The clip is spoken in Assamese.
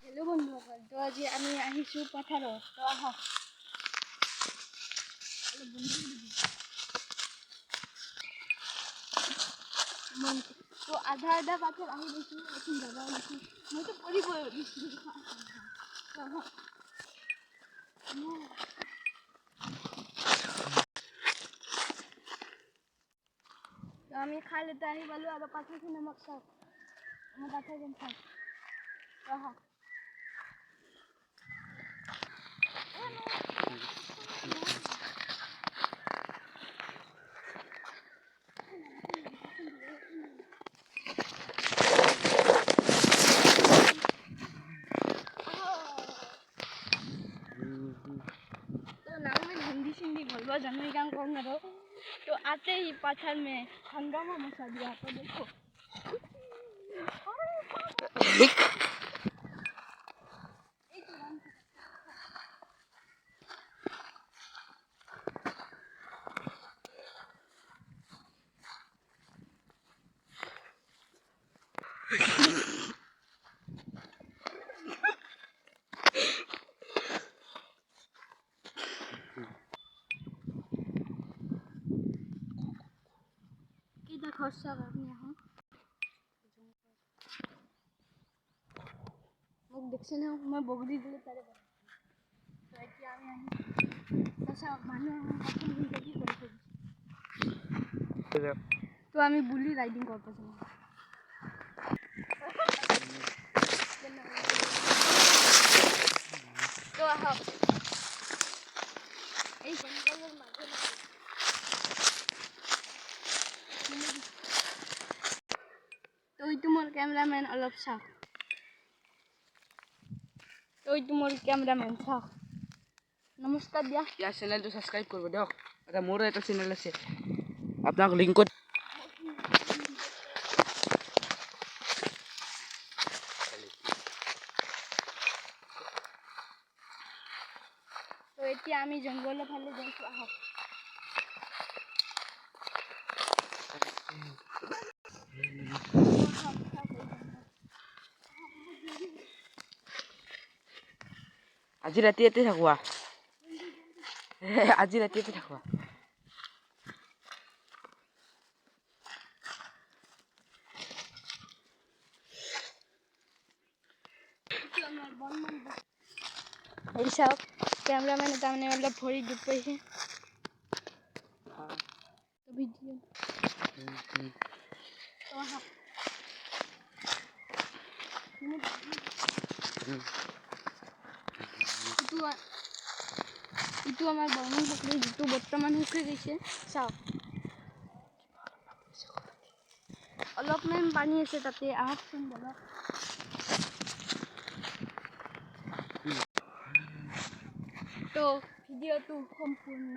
হেল্ল' বন্ধুসকল, তো আজি আমি আহিছোঁ পথাৰত। তো আহক তো আধা আধা পাথৰ আহি গৈছোঁ। এখন যাব ওলাইছোঁ, মইতো পৰিবই দিছোঁ। তো আমি খাল এটা আহি পালোঁ আৰু পাথৰখিনি আমাক চাওক, আমাৰ পাথৰখিনি চাওক। তো আহক हिंदी सिंधी बोलवा जानवी काम करना रहो। तो आते ही पत्थर में हंगामा मचा दिया। तो देखो खर्चा करनी है মোক দেখছে না মই বগরি দিলে তারে তো এতিয়া আমি আহি আচ্ছা মানুহ এখন কি কৰিছে তো আমি বুলি ৰাইডিং কৰতে চাই। তো আহক এই জঙ্গলেৰ মাঝে তো এইটো মোৰ কেমেৰামেন অলপ চাওক। তো এইটো মোৰ কেমেৰামেন চাওক। নমস্কাৰ দিয়া। ইয়াৰ চেনেলটো সাবস্ক্ৰাইব কৰিব দিয়ক। এটা মোৰো এটা চেনেল আছে, আপোনাক লিংকত তো এতিয়া আমি জঙ্গলৰ ফালে যাইছোঁ। আহক আজি ৰাতি ইয়াতে থাকোৱা। আজি ৰাতি ইয়াতে থাকোৱা। এই চাওক কেমেৰামেন তাৰমানে অলপ ভৰি দুখ পাইছে। ভিডিঅ' ইটো আমাৰ বৰ্মন পুখুৰী, যিটো বৰ্তমান শুকাই গৈছে। চাওক অলপমান পানী আছে তাতে। আহকচোন বলক। তো ভিডিঅ'টো সম্পূৰ্ণ